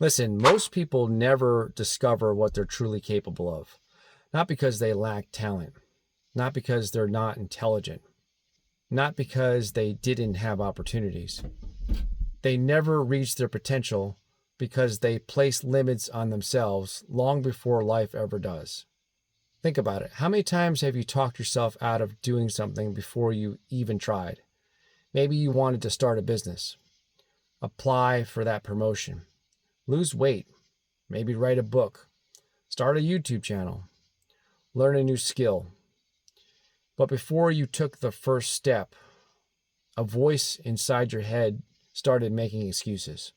Listen, most people never discover what they're truly capable of, not because they lack talent, not because they're not intelligent, not because they didn't have opportunities. They never reach their potential because they place limits on themselves long before life ever does. Think about it. How many times have you talked yourself out of doing something before you even tried? Maybe you wanted to start a business, apply for that promotion, lose weight, maybe write a book, start a YouTube channel, learn a new skill. But before you took the first step, a voice inside your head started making excuses.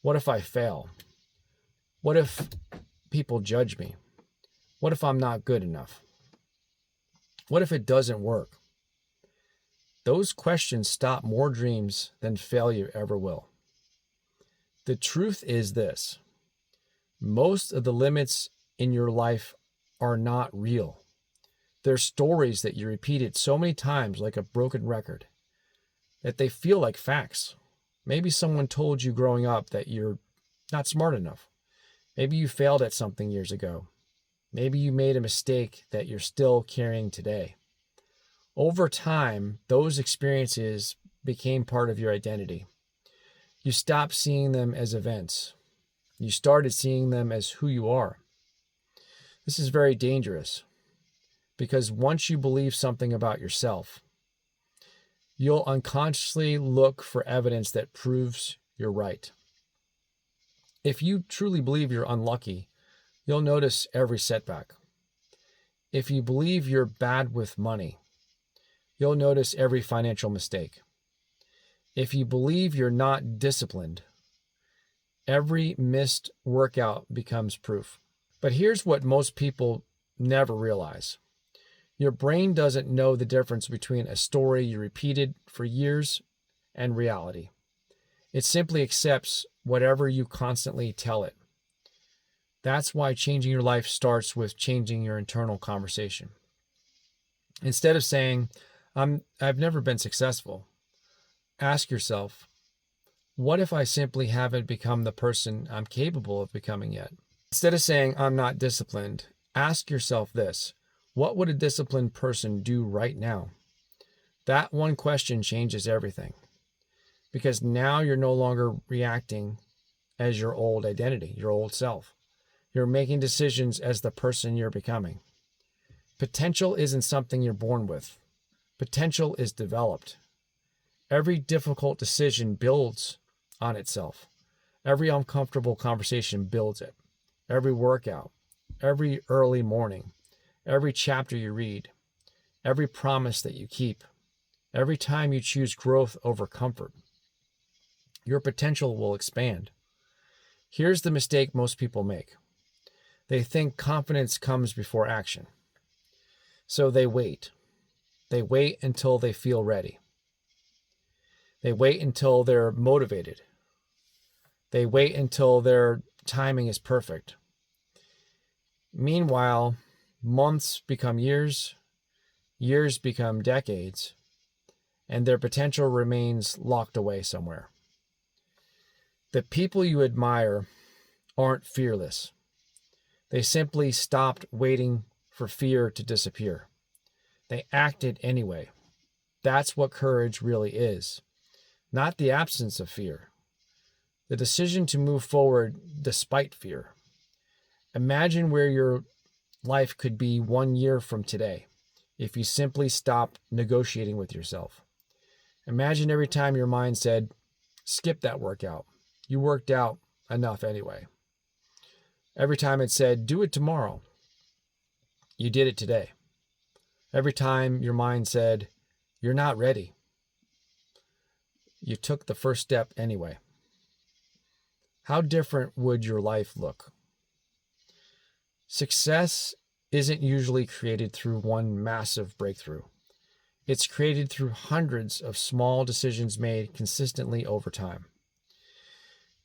What if I fail? What if people judge me? What if I'm not good enough? What if it doesn't work? Those questions stop more dreams than failure ever will. The truth is this: most of the limits in your life are not real. They're stories that you repeated so many times like a broken record that they feel like facts. Maybe someone told you growing up that you're not smart enough. Maybe you failed at something years ago. Maybe you made a mistake that you're still carrying today. Over time, those experiences became part of your identity. You stopped seeing them as events. You started seeing them as who you are. This is very dangerous because once you believe something about yourself, you'll unconsciously look for evidence that proves you're right. If you truly believe you're unlucky, you'll notice every setback. If you believe you're bad with money, you'll notice every financial mistake. If you believe you're not disciplined, every missed workout becomes proof. But here's what most people never realize. Your brain doesn't know the difference between a story you repeated for years and reality. It simply accepts whatever you constantly tell it. That's why changing your life starts with changing your internal conversation. Instead of saying, I've never been successful, ask yourself, what if I simply haven't become the person I'm capable of becoming yet? Instead of saying, I'm not disciplined, ask yourself this: what would a disciplined person do right now? That one question changes everything, because now you're no longer reacting as your old identity, your old self. You're making decisions as the person you're becoming. Potential isn't something you're born with. Potential is developed. Every difficult decision builds on itself. Every uncomfortable conversation builds it. Every workout, every early morning, every chapter you read, every promise that you keep, every time you choose growth over comfort, your potential will expand. Here's the mistake most people make. They think confidence comes before action. So they wait. They wait until they feel ready. They wait until they're motivated. They wait until their timing is perfect. Meanwhile, months become years, years become decades, and their potential remains locked away somewhere. The people you admire aren't fearless. They simply stopped waiting for fear to disappear. They acted anyway. That's what courage really is, not the absence of fear. The decision to move forward despite fear. Imagine where your life could be 1 year from today if you simply stopped negotiating with yourself. Imagine every time your mind said, skip that workout. You worked out enough anyway. Every time it said, do it tomorrow. You did it today. Every time your mind said, you're not ready. You took the first step anyway. How different would your life look? Success isn't usually created through one massive breakthrough. It's created through hundreds of small decisions made consistently over time.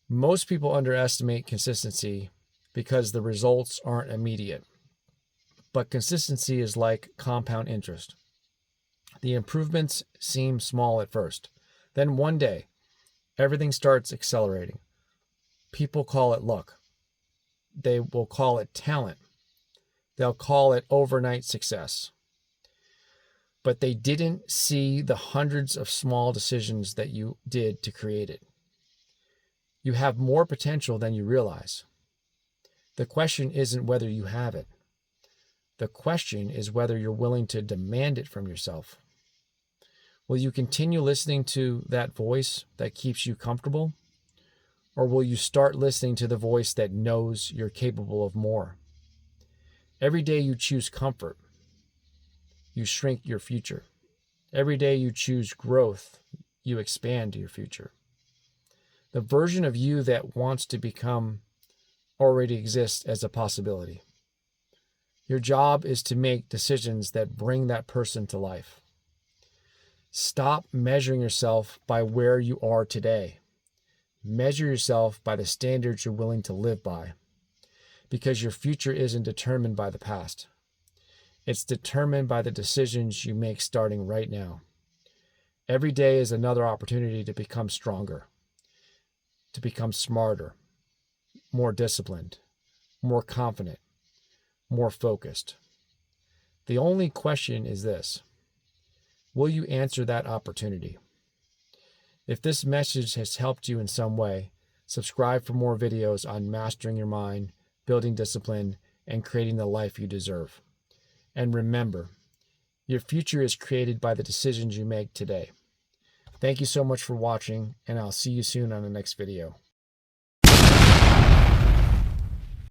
Most people underestimate consistency because the results aren't immediate. But consistency is like compound interest. The improvements seem small at first. Then one day, everything starts accelerating. People call it luck. They will call it talent. They'll call it overnight success. But they didn't see the hundreds of small decisions that you did to create it. You have more potential than you realize. The question isn't whether you have it. The question is whether you're willing to demand it from yourself. Will you continue listening to that voice that keeps you comfortable? Or will you start listening to the voice that knows you're capable of more? Every day you choose comfort, you shrink your future. Every day you choose growth, you expand your future. The version of you that wants to become already exists as a possibility. Your job is to make decisions that bring that person to life. Stop measuring yourself by where you are today. Measure yourself by the standards you're willing to live by, because your future isn't determined by the past. It's determined by the decisions you make starting right now. Every day is another opportunity to become stronger, to become smarter, more disciplined, more confident, more focused. The only question is this: will you answer that opportunity? If this message has helped you in some way, subscribe for more videos on mastering your mind, building discipline, and creating the life you deserve. And remember, your future is created by the decisions you make today. Thank you so much for watching, and I'll see you soon on the next video.